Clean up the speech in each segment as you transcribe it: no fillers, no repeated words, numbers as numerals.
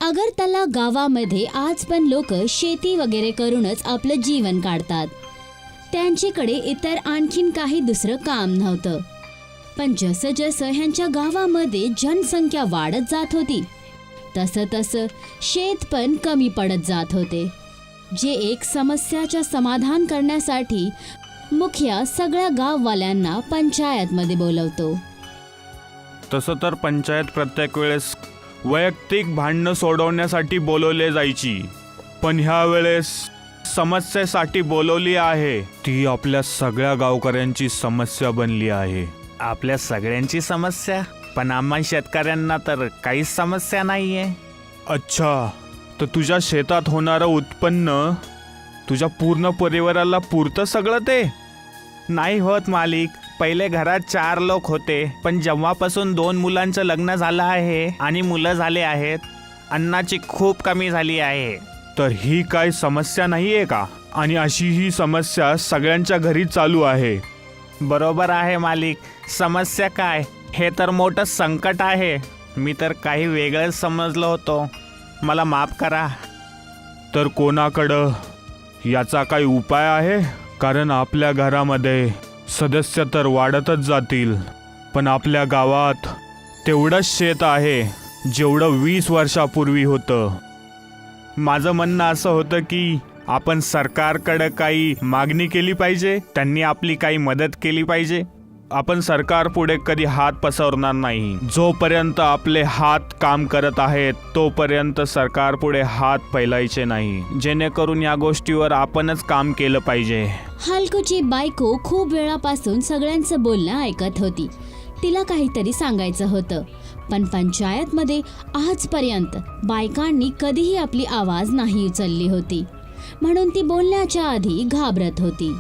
अगरतला गावामध्ये आज पण लोक शेती वगैरे करूनच आपलं जीवन काढतात. त्यांच्याकडे इतर आणखीन काही दुसरं काम नव्हतं. पण जसं जसं ह्यांच्या गावामध्ये जनसंख्या वाढत जात होती तसं तसं शेत पण कमी पडत जात होते. जे एक समस्याचं समाधान करण्यासाठी मुखिया सगळ्या गाववाल्यांना पंचायतमध्ये बोलवतो. तसं तर पंचायत प्रत्येक वेळेस वैयक्तिक भांडणं सोडवण्यासाठी बोलवले जायची, पण ह्या वेळेस समस्येसाठी बोलवली आहे. ती आपल्या सगळ्या गावकऱ्यांची समस्या बनली आहे. आपल्या सगळ्यांची समस्या? पण आम्हा शेतकऱ्यांना तर काहीच समस्या नाहीये. अच्छा, तर तुझ्या शेतात होणारं उत्पन्न तुझ्या पूर्ण परिवाराला पुरतं सगळं ते? नाही होत मालिक. पहिले घरात 4 लोक होते, पण जेव्हापासून 2 मुलांचं लग्न झालं आहे आणि मुलं झाले आहेत, अन्नाची खूप कमी झाली आहे. तर ही काय समस्या नाही आहे का? आणि अशी ही समस्या सगळ्यांच्या घरी चालू आहे. बरोबर आहे मालिक. समस्या काय? हे तर मोठं संकट आहे. मी तर काही वेगळंच समजलं होतो. मला माफ करा. तर कोणाकडं याचा काही उपाय आहे? कारण आपल्या घरामध्ये सदस्य तर वाढतच जातील, पण आपल्या गावात तेवढंच शेत आहे जेवढं 20 वर्षापूर्वी होतं. माझं म्हणणं असं होतं की आपण सरकारकडे काही मागणी केली पाहिजे, त्यांनी आपली काही मदत केली पाहिजे. आपण सरकार पुढे कधी हात पसरणार नाही. जोपर्यंत आपले हात काम करत आहेत तोपर्यंत सरकार पुढे हात फैलायचे नाही. जेणेकरून या गोष्टीवर आपणच काम केलं पाहिजे. हलकूची बायको खूप वेळापासून सगळ्यांचं बोलणं ऐकत होती. तिला काहीतरी सांगायचं होतं, पण पंचायतमध्ये आजपर्यंत बायकांनी कधीही आपली आवाज नाही उचलली होती, म्हणून ती बोलण्याच्या आधी घाबरत होती.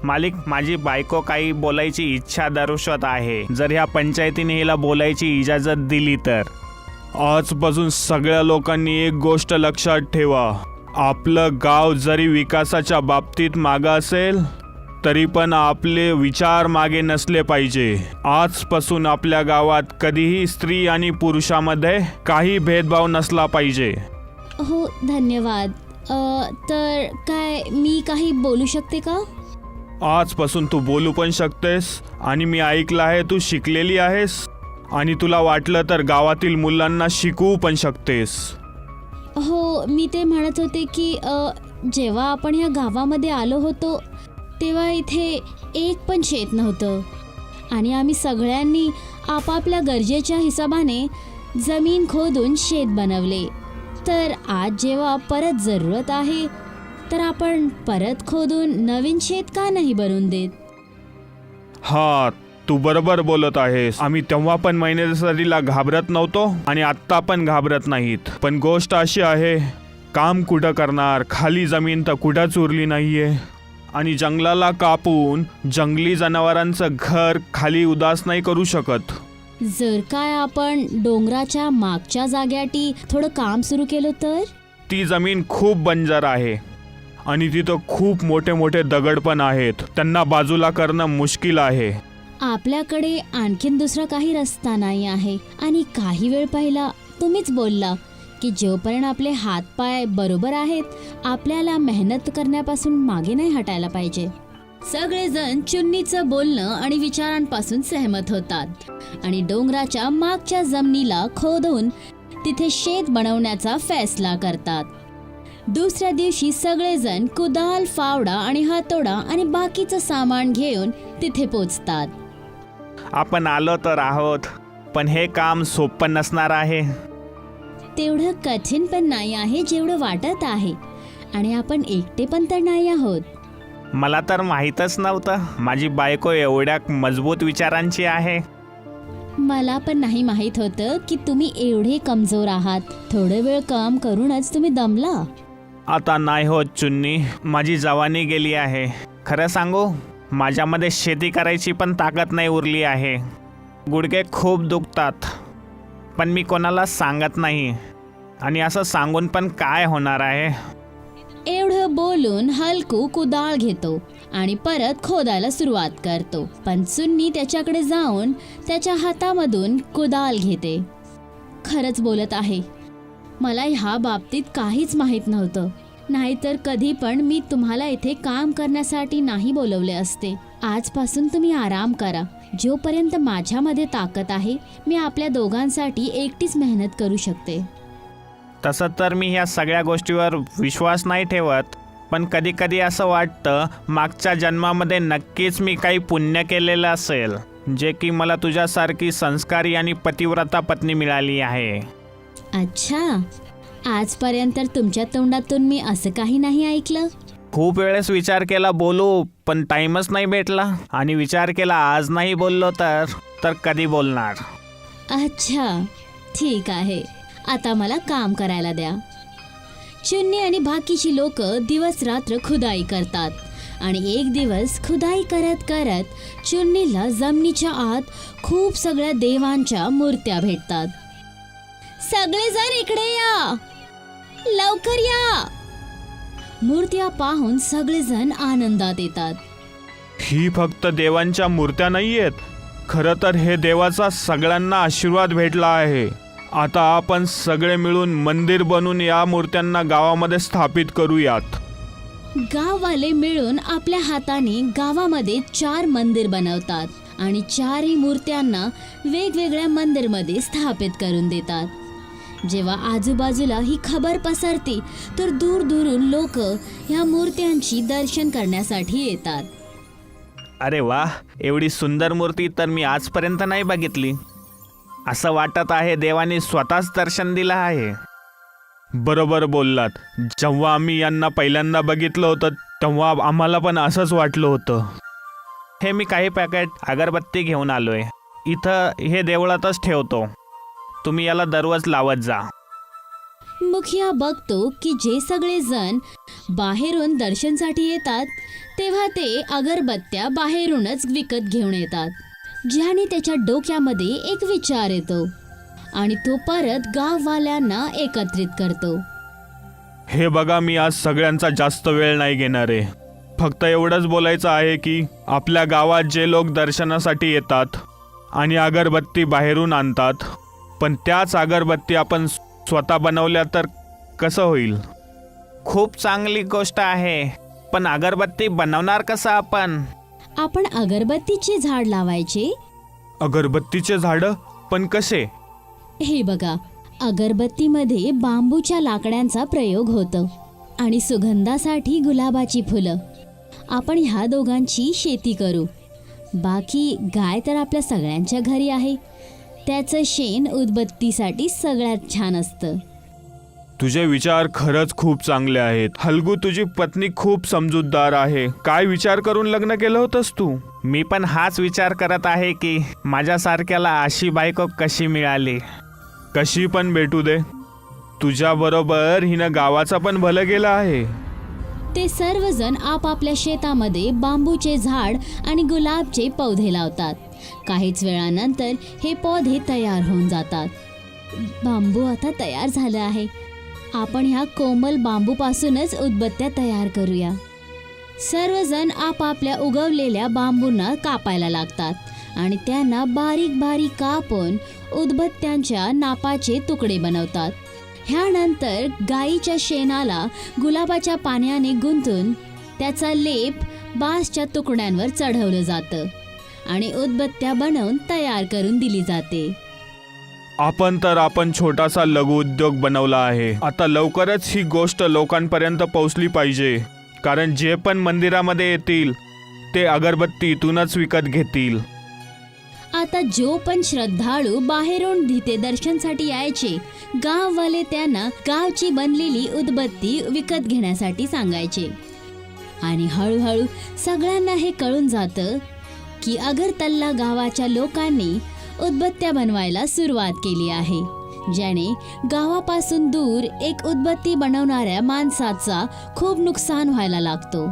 मालिक, माझी बायको काही बोलायची इच्छा दर्शवत आहे. जर ह्या पंचायतीने हिला बोलायची इजाजत दिली तर. आजपासून सगळ्या लोकांनी एक गोष्ट लक्षात ठेवा. आपलं गाव जरी विकासाच्या बाबतीत मागं असेल तरी पण आपले विचार मागे नसले पाहिजे. आजपासून आपल्या गावात कधीही स्त्री आणि पुरुषामध्ये काही भेदभाव नसला पाहिजे. हो, धन्यवाद. तर काय मी काही बोलू शकते का? आजपासून तू बोलू पण शकतेस, आणि मी ऐकलं आहे तू शिकलेली आहेस, आणि तुला वाटलं तर गावातील मुलांना शिकवू पण शकतेस. हो, मी ते म्हणत होते की जेव्हा आपण ह्या गावामध्ये आलो होतो तेव्हा इथे एक पण शेत नव्हतं, आणि आम्ही सगळ्यांनी आपापल्या गरजेच्या हिशोबाने जमीन खोदून शेत बनवले. तर आज जेव्हा परत जरूरत आहे तर आपण परत खोदून नवीन शेत का नाही बनवून देत? हा, तू बरोबर बोलत आहेस. आम्ही तेव्हा पण महिन्यासाठीला घाबरत नव्हतो आणि आत्ता पण घाबरत नाहीत. पण गोष्ट अशी आहे, काम कुठं करणार? खाली जमीन तर कुठंच उरली नाहीये, आणि जंगलाला कापून जंगली जनावरांचं घर खाली उदास नाही करू शकत. जर काय आपण डोंगराच्या मागच्या जाग्याटी थोडं काम सुरू केलं तर? ती जमीन खूप बंजर आहे आणि तिथं खूप मोठे मोठे दगड पण आहेत. त्यांना बाजूला करणं मुश्किल आहे. आपल्याकडे आणखीन दुसरा काही रस्ता नाही आहे. आणि काही वेळ पहिला तुम्हीच बोलला की जोपर्यंत आपले हातपाय बरोबर आहेत आपल्याला मेहनत करण्यापासून मागे नाही हटायला पाहिजे. सगळेजण चुन्नीचं बोलणं आणि विचारांपासून सहमत होतात आणि डोंगराच्या मागच्या जमिनीला खोदून तिथे शेत बनवण्याचा फैसला करतात. दुसऱ्या दिवशी सगळेजण कुदाल, फावडा आणि हातोडा आणि बाकीचं सामान घेऊन तिथे पोचतात. आपण आलो तर आहोत, पण हे काम सोपं नसणार आहे. तेवढं कठीण पण नाही आहे जेवढं वाटत आहे, आणि आपण एकटे पण तर नाही आहोत. मला तर माहीतच नव्हतं माझी बायको एवढ्या मजबूत विचारांची आहे. मला पण नाही माहीत होतं की तुम्ही एवढे कमजोर आहात. थोडं वेळ काम करूनच तुम्ही दमला. आता नाही होत चुन्नी, माझी जवानी गेली आहे. खरं सांगू, माझ्यामध्ये शेती करायची पण ताकद नाही उरली आहे. गुडघे खूप दुखतात, पण मी कोणाला सांगत नाही, आणि असं सांगून पण काय होणार आहे. एवढं बोलून हलकू कुदाळ घेतो आणि परत खोदायला सुरुवात करतो. पण चुन्नी त्याच्याकडे जाऊन त्याच्या हातामधून कुदाल घेते. खरंच बोलत आहे, मला ह्या बाबतीत काहीच माहीत नव्हतं. नाहीतर कधी पण मी तुम्हाला इथे काम करण्यासाठी नाही बोलवले असते. आजपासून तुम्ही आराम करा. जोपर्यंत माझ्यामध्ये ताकद आहे मी आपल्या दोघांसाठी एकटीच मेहनत करू शकते. तसं तर मी ह्या सगळ्या गोष्टीवर विश्वास नाही ठेवत, पण कधी कधी असं वाटतं मागच्या जन्मामध्ये नक्कीच मी काही पुण्य केलेलं असेल, जे की मला तुझ्यासारखी संस्कारी आणि पतिव्रता पत्नी मिळाली आहे. अच्छा, आजपर्यंत तुमच्या तोंडातून मी असं काही नाही ऐकलं. खूप वेळेस विचार केला बोलू, पण टाईमच नाही भेटला. आणि विचार केला आज नाही बोललो तर कधी बोलणार. अच्छा, ठीक आहे. आता मला काम करायला द्या. चुन्नी आणि बाकीची लोक दिवस रात्र खुदाई करतात. आणि एक दिवस खुदाई करत करत चुन्नीला जमिनीच्या आत खूप सगळ्या देवांच्या मूर्त्या भेटतात. सगळेजण इकडे या, लवकर या. मूर्त्या पाहून सगळेजण आनंदात येतात. ही फक्त देवांच्या मूर्त्या नाहीयेत, खरं तर हे देवाचा सगळ्यांना आशीर्वाद भेटला आहे. आता आपण सगळे मिळून मंदिर बनवून या मूर्त्यांना गावामध्ये स्थापित करूयात. गाववाले मिळून आपल्या हाताने गावामध्ये 4 मंदिर बनवतात आणि 4ही मूर्त्यांना वेगवेगळ्या मंदिरमध्ये स्थापित करून देतात. जेव्हा आजूबाजूला ही खबर पसरते तर दूर दूरून लोक ह्या मूर्त्यांची दर्शन करण्यासाठी येतात. अरे वा, एवढी सुंदर मूर्ती तर मी आजपर्यंत नाही बघितली. असं वाटत आहे देवाने स्वतःच दर्शन दिलं आहे. बरोबर बोललात. जेव्हा आम्ही यांना पहिल्यांदा बघितलं होतं तेव्हा आम्हाला पण असंच वाटलं होतं. हे मी काही पॅकेट अगरबत्ती घेऊन आलोय. इथं हे देवळातच ठेवतो. तुम्ही याला दररोज लावत जा. मुखिया बघतो की जे सगळे जण बाहेरून दर्शनसाठी येतात तेव्हा ते अगरबत्त्या बाहेरूनच विकत घेऊन येतात. ज्याने त्याच्या डोक्यामध्ये एक विचार येतो आणि तो परत गाववाल्यांना एकत्रित करतो. हे बघा, मी आज सगळ्यांचा जास्त वेळ नाही घेणार आहे. फक्त एवढंच बोलायचं आहे की आपल्या गावात जे लोक दर्शनासाठी येतात आणि अगरबत्ती बाहेरून आणतात, पण त्याच अगरबत्ती आपण स्वतः बनवल्या तर कसं होईल? खूप चांगली गोष्ट आहे, पण अगरबत्ती बनवणार कसं आपण? आपण अगरबत्तीचे झाड लावायचे. अगरबत्तीचे झाडं? पण कसे? हे बघा, अगरबत्तीमध्ये बांबूच्या लाकड्यांचा प्रयोग होतो आणि सुगंधासाठी गुलाबाची फुलं. आपण ह्या दोघांची शेती करू. बाकी गाय तर आपल्या सगळ्यांच्या घरी आहे. त्याचं शेण उदबत्तीसाठी सगळ्यात छान असतं. तुझे विचार खरंच खूप चांगले आहेत. हलगू, तुझी पत्नी खूप समजूतदार आहे. काय विचार करून लग्न केलं होतंस तू? मी पण हाच विचार करत आहे की माझ्यासारख्याला अशी बायको कशी मिळाली. कशी पण भेटू दे, तुझ्याबरोबर हिनं गावाचा पण भलं केलं आहे. ते सर्वजण आपापल्या शेतामध्ये बांबूचे झाड आणि गुलाबचे पौधे लावतात. काहीच वेळानंतर हे पौधे तयार होऊन जातात. बांबू आता तयार झालं आहे. आपण ह्या कोमल बांबूपासूनच उदबत्त्या तयार करूया. सर्वजण आपापल्या उगवलेल्या बांबूंना कापायला लागतात आणि त्यांना बारीक बारीक कापून उदबत्त्यांच्या नापाचे तुकडे बनवतात. ह्यानंतर गाईच्या शेणाला गुलाबाच्या पाण्याने गुंतून त्याचा लेप बांसच्या तुकड्यांवर चढवलं जातं आणि उदबत्त्या बनवून तयार करून दिली जाते. आपण छोटासा लघु उद्योग बनवला आहे. आता लवकरच ही गोष्ट लोकांपर्यंत पोहोचली पाहिजे, कारण जे पण मंदिरामध्ये येतील ते अगरबत्ती इथूनच विकत घेतील. आता जो पण श्रद्धाळू बाहेरून तिथे दर्शनसाठी यायचे, गाववाले त्यांना गावची बनलेली उदबत्ती विकत घेण्यासाठी सांगायचे. आणि हळूहळू सगळ्यांना हे कळून जातं की अगरतल्ला गावाच्या लोकांनी उदबत्त्या बनवायला सुरुवात केली आहे, ज्याने गावापासून दूर एक उदबत्ती बनवणाऱ्या माणसाचा खूप नुकसान व्हायला लागतो.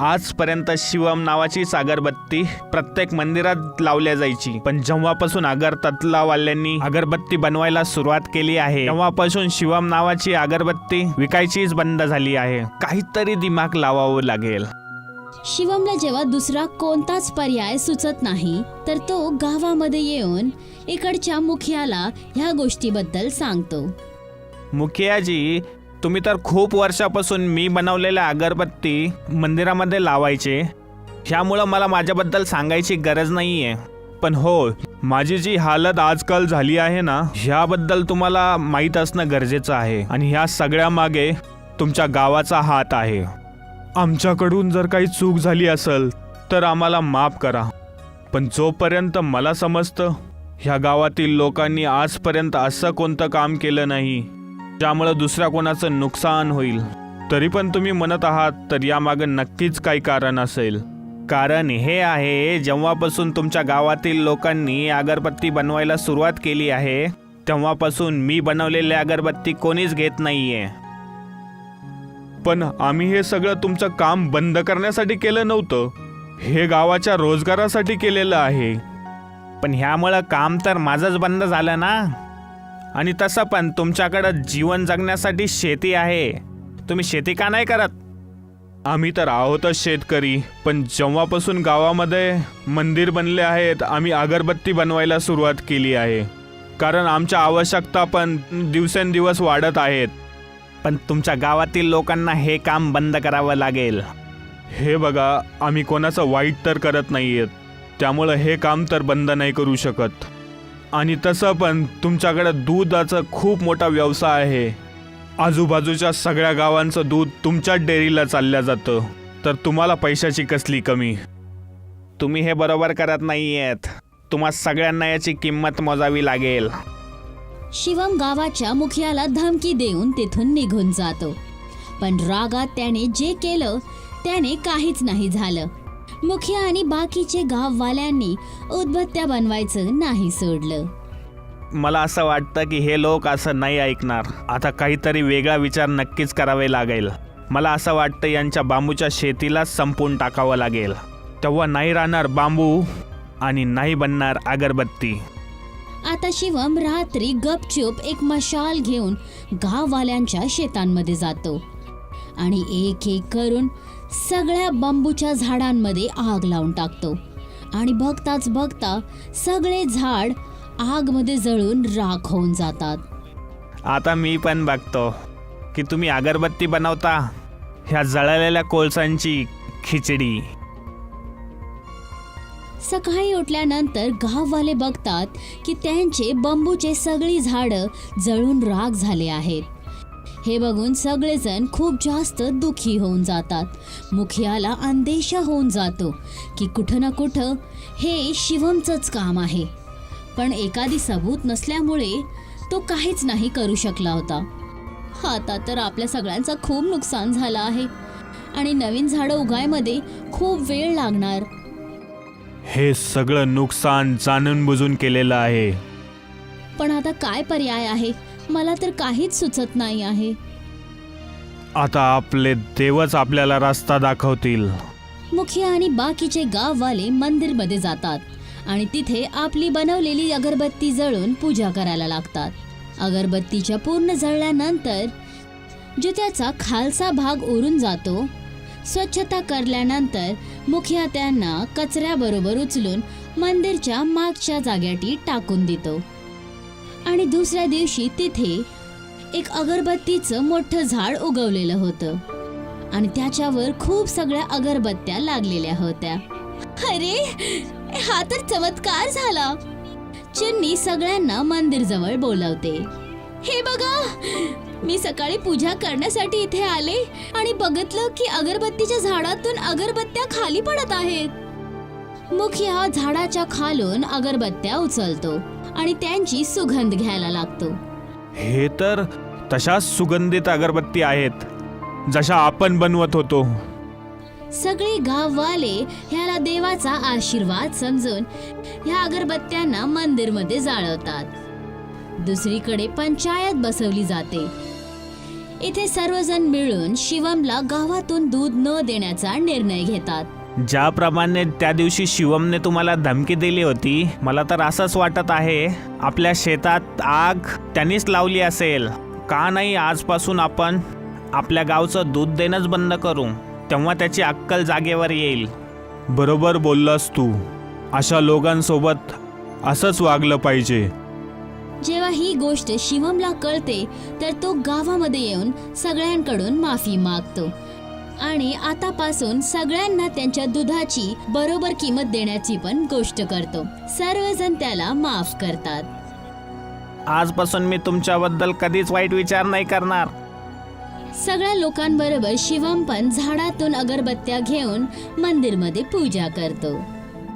आजपर्यंत शिवम नावाचीच अगरबत्ती प्रत्येक मंदिरात लावल्या जायची, पण जेव्हापासून अगरतलावाल्यांनी अगरबत्ती बनवायला सुरुवात केली आहे तेव्हापासून शिवम नावाची अगरबत्ती विकायचीच बंद झाली आहे. काहीतरी दिमाग लावावं लागेल. शिवमला जेव्हा दुसरा कोणताच पर्याय सुचत नाही तर तो गावामध्ये येऊन इकडच्या मुखियाला ह्या गोष्टीबद्दल सांगतो. मुखियाजी, तुम्ही तर खूप वर्षापासून मी बनवलेल्या अगरबत्ती मंदिरामध्ये लावायचे, ह्यामुळं मला माझ्याबद्दल सांगायची गरज नाही आहे. पण हो, माझी जी हालत आजकाल झाली आहे ना, ह्याबद्दल तुम्हाला माहीत असणं गरजेचं आहे. आणि ह्या सगळ्या मागे तुमच्या गावाचा हात आहे. आमच्याकडून जर काही चूक झाली असेल तर आम्हाला माफ करा. पण जोपर्यंत मला समजतं, ह्या गावातील लोकांनी आजपर्यंत असं कोणतं काम केलं नाही ज्यामुळं दुसऱ्या कोणाचं नुकसान होईल. तरी पण तुम्ही म्हणत आहात, तर यामागं नक्कीच काही कारण असेल. कारण हे आहे, जेव्हापासून तुमच्या गावातील लोकांनी अगरबत्ती बनवायला सुरुवात केली आहे, तेव्हापासून मी बनवलेली अगरबत्ती कोणीच घेत नाहीये. पण आम्ही हे सगळं तुमचं काम बंद करण्यासाठी केलं नव्हतं. हे गावाच्या रोजगारासाठी केलेलं आहे. पण ह्यामुळं काम तर माझंच बंद झालं ना. आणि तसं पण तुमच्याकडं जीवन जगण्यासाठी शेती आहे. तुम्ही शेती का नाही करत? आम्ही तर आहोतच शेतकरी, पण जेव्हापासून गावामध्ये मंदिर बनले आहेत, आम्ही अगरबत्ती बनवायला सुरुवात केली आहे. कारण आमच्या आवश्यकता पण दिवसेंदिवस वाढत आहेत. पण तुमच्या गावातील लोकांना हे काम बंद करावं लागेल. हे बघा, आम्ही कोणाचं वाईट तर करत नाहीयेत, त्यामुळं हे काम तर बंद नाही करू शकत. आणि तसं पण तुमच्याकडं दुधाचा खूप मोठा व्यवसाय आहे. आजूबाजूच्या सगळ्या गावांचं दूध तुमच्या डेअरीला चाललं जातं, तर तुम्हाला पैशाची कसली कमी? तुम्ही हे बरोबर करत नाहीयेत. तुम्हा सगळ्यांना याची किंमत मोजावी लागेल. शिवम गावाच्या मुखियाला धमकी देऊन तिथून निघून जातो. पण रागात त्याने जे केलं त्याने काहीच नाही झालं. मुखिया आणि बाकीचे गाववाल्यांनी उदबत्त्या बनवायचं नाही सोडलं. मला असं वाटतं की हे लोक असं नाही ऐकणार. आता काहीतरी वेगळा विचार नक्कीच करावे लागेल. मला असं वाटतं यांच्या बांबूच्या शेतीला संपवून टाकावं लागेल. तेव्हा नाही राहणार बांबू आणि नाही बनणार अगरबत्ती. आता शिवम रात्री गपचूप एक मशाल घेऊन गाववाल्यांच्या शेतांमध्ये जातो आणि एक एक करून सगळ्या बांबूच्या झाडांमध्ये आग लावून टाकतो. आणि बघताच बघता सगळे झाड आगमध्ये जळून राख होऊन जातात. आता मी पण बघतो की तुम्ही अगरबत्ती बनवता ह्या जळलेल्या कोळसांची खिचडी. सकाळी उठल्यानंतर गाववाले बघतात की त्यांचे बांबूचे सगळी झाडं जळून राख झाले आहेत. हे बघून सगळेजण खूप जास्त दुःखी होऊन जातात. मुखियाला अंदेशा होऊन जातो की कुठं ना कुठं हे शिवमचंच काम आहे. पण एखादी सबूत नसल्यामुळे तो काहीच नाही करू शकला होता. आता तर आपल्या सगळ्यांचं खूप नुकसान झालं आहे आणि नवीन झाडं उगायमध्ये खूप वेळ लागणार. हे सगळं नुकसान जाणून बुजून केलेलं आहे. पण आता काय पर्याय आहे? मला तर काहीच सुचत नाही आहे. आता आपले देवच आपल्याला रस्ता दाखवतील. मुखिया आणि बाकीचे गाववाले मंदिरमध्ये जातात आणि तिथे आपली बनवलेली अगरबत्ती जळून पूजा करायला लागतात. अगरबत्तीच्या पूर्ण जळल्यानंतर जो त्याचा खालचा भाग उरून जातो, स्वच्छता करल्यानंतर मुखिया त्यांना कचऱ्याबरोबर उचलून मंदिरच्या मागच्या जाग्याटी टाकून देतो. आणि दुसऱ्या दिवशी तिथे एक अगरबत्तीचं मोठं झाड उगवलेलं होतं आणि त्याच्यावर खूप सगळ्या अगरबत्त्या लागलेल्या होत्या. अरे, हा तर चमत्कार झाला. चिन्नी सगळ्यांना मंदिर जवळ बोलवते. हे बघा, मी सकाळी पूजा करण्यासाठी इथे आले आणि बघितलं की अगरबत्तीच्या झाडातून अगरबत्त्या खाली पडत आहेत. मुखिया झाडाच्या खालून अगरबत्त्या उचलतो आणि त्यांची सुगंध घ्यायला लागतो. हे तर तशाच सुगंधित अगरबत्ती आहेत जशा आपण बनवत होतो. सगळे गाववाले ह्याला देवाचा आशीर्वाद समजून ह्या अगरबत्त्यांना मंदिरमध्ये जाळवतात. दुसरीकडे पंचायत बसवली जाते. इथे सर्वजण मिळून शिवमला गावातून दूध न देण्याचा निर्णय घेतात. ज्याप्रमाणे त्या दिवशी शिवमने तुम्हाला धमकी दिली होती, मला तर असंच वाटत आहे आपल्या शेतात आग त्यांनीच लावली असेल. का नाही आजपासून आपण आपल्या गावचं दूध देणंच बंद करू, तेव्हा त्याची अक्कल जागेवर येईल. बरोबर बोललास तू. अशा लोकांसोबत असंच वागलं पाहिजे. जेव्हा ही गोष्ट शिवमला कळते तर तो गावामध्ये येऊन सगळ्यांकडून माफी मागतो आणि आतापासून सगळ्यांना त्यांच्या दुधाची बरोबर किंमत देण्याची पण गोष्ट करतो. सर्वजण त्याला माफ करतात. आजपासून मी तुमच्याबद्दल कधीच वाईट विचार नाही करणार. सगळ्या लोकांबरोबर शिवम पण झाडातून अगरबत्त्या घेऊन मंदिरमध्ये पूजा करतो.